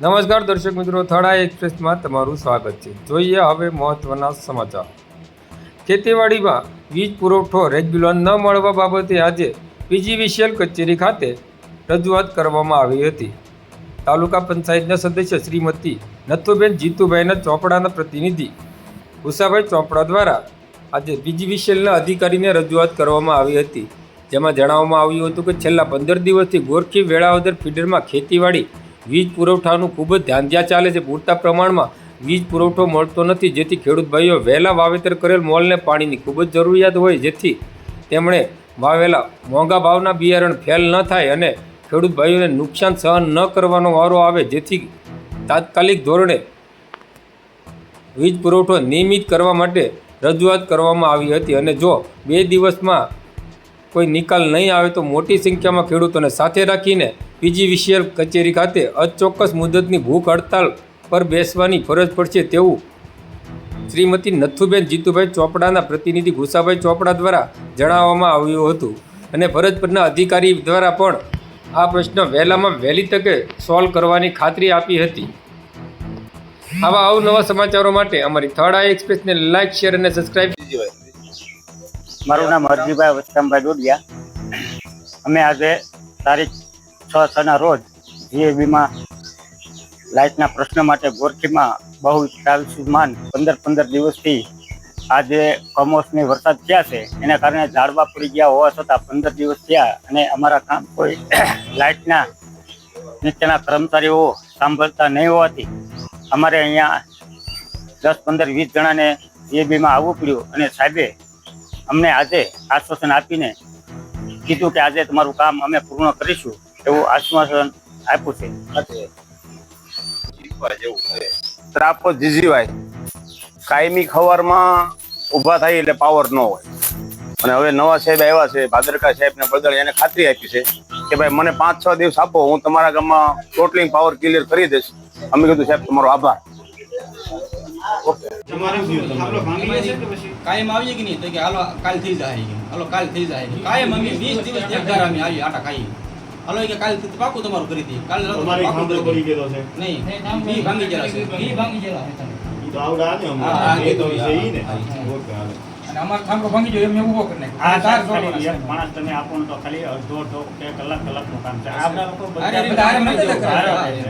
નમસ્કાર દર્શક મિત્રો, થડા એક્સપ્રેસમાં તમારું સ્વાગત છે। જોઈએ હવે મહત્વના સમાચાર। ખેતીવાડીમાં વીજ પુરવઠો રેગ્યુલર ન મળવા બાબતે આજે પીજીવીસીએલ કચેરી ખાતે રજૂઆત કરવામાં આવી હતી। તાલુકા પંચાયતના સદસ્ય શ્રીમતી નથુબેન જીતુભાઈના ચોપડાના પ્રતિનિધિ ઉષાભાઈ ચોપડા દ્વારા આજે પીજીવીસીએલના અધિકારીને રજૂઆત કરવામાં આવી હતી, જેમાં જણાવવામાં આવ્યું હતું કે છેલ્લા 15 દિવસથી ગોરખી વેળાવદર ફીડરમાં ખેતીવાડી વીજ પુરવઠાનું ખૂબ જ ધ્યાન ચાલે છે। પૂરતા પ્રમાણમાં વીજ પુરવઠો મળતો નથી, જેથી ખેડૂત ભાઈઓ વહેલા વાવેતર કરેલ મોલને પાણીની ખૂબ જ જરૂરિયાત હોય, જેથી તેમણે વાવેલા મોંઘા ભાવના બિયારણ ફેલ ન થાય અને ખેડૂત ભાઈઓને નુકસાન સહન ન કરવાનો વારો આવે, જેથી તાત્કાલિક ધોરણે વીજ પુરવઠો નિયમિત કરવા માટે રજૂઆત કરવામાં આવી હતી અને જો 2 દિવસમાં કોઈ નિકાલ નહીં આવે તો મોટી સંખ્યામાં ખેડૂતોને સાથે રાખીને પીજીવીસીએલ કચેરી ખાતે અચોક્કસ મુદતની ભૂખ હડતાલ પર બેસવાની ફરજ પડશે તેવું શ્રીમતી નથુબેન જીતુભાઈ ચોપડાના પ્રતિનિધિ ગુસાભાઈ ચોપડા દ્વારા જણાવવામાં આવ્યું હતું અને ફરજ પરના અધિકારી દ્વારા પણ આ પ્રશ્ન વહેલામાં વહેલી તકે સોલ્વ કરવાની ખાતરી આપી હતી। આવા અવનવા સમાચારો માટે અમારી થર્ડ એક્સપ્રેસને લાઇક, શેર અને સબસ્ક્રાઇબ કરો। મારું નામ હરજીભાઈ વસ્તમભાઈ ડોડિયા। અમે આજે તારીખ 6/6 રોજ જીએબીમાં લાઇટના પ્રશ્ન માટે ગોરખીમાં બહુ ચાલસુમાન 15 દિવસથી આજે કમોસમી વરસાદ થયા છે, એના કારણે ઝાડવા પડી ગયા હોવા છતાં 15 દિવસ થયા અને અમારા કામ કોઈ લાઇટના નીચેના કર્મચારીઓ સાંભળતા નહીં હોવાથી અમારે અહીંયા 10, 15, 20 જણાને જીએબીમાં આવવું પડ્યું અને સાહેબે અમને આજે આશ્વાસન આપીને કીધું કે આજે તમારું કામ અમે પૂર્ણ કરીશું એવું આશ્વાસન આપ્યું છે। ત્રાપો જીજીવાય કાયમી ખવારમાં ઊભા થાય એટલે પાવર ન હોય અને હવે નવા સાહેબ આવ્યા છે, ભાદરકા સાહેબને બદલ એને ખાતરી આપી છે કે ભાઈ મને 5-6 દિવસ આપો, હું તમારા ગામમાં ટોટલિંગ પાવર ક્લિયર કરી દઈશ। અમે કીધું સાહેબ તમારો આભાર। કાયમ આવીએ કે નહીં તો કે હાલો કાલ થઈ જાય, હાલો કાલ થઈ જાય, કાયમ અમે 20 દિવસ એક ધારા અમે આવી આટા ખાઈ, હાલો કે કાલ પાકું તમારું કરી દઈએ, કાલ તમારી ખાંડો પડી ગયો છે નહીં બી ભાંગી ગયેલા છે, બી ભાંગી ગયેલા છે ઈ તો આવડા ને અમાર એ તો છે ઈ ને ઓકે હાલે અને અમાર થાંભલો ભાંગી ગયો એમ ઊભો કરી નાખ્યો। આ તાર છોડી એક માણસ તમે આપો તો ખાલી અડધો કે કલાકનું કામ છે। આપણા લોકો અરે તારે નથી કરતા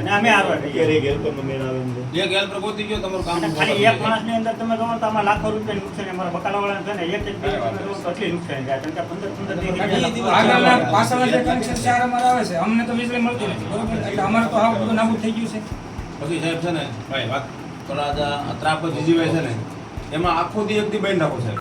અને અમે આરવા ઘરે ઘેર તો મેળ આવે છે એક હેલ્પ ગોતી ગયો તમારું કામ ખાલી એક માણસની અંદર તમે ગણો તો આમાં લાખો રૂપિયા નુકસાન અમારા બકાલાવાળાને છે ને એક બે તમે ગણો તો એટલી નુકસાન જાય, કારણ કે 15 દિવસ આગળના પાછળના જે કનેક્શન ચાર અમાર આવે છે, અમને તો વીજળી મળતી નથી, બરોબર, એટલે અમારે તો આવું બધું નાબૂદ થઈ ગયું છે। પછી સાહેબ છે ને ભાઈ વાત થોડા ત્રાપ જીજીભાઈ છે ને એમાં આખો દી એક દી બેન રાખો સાહેબ।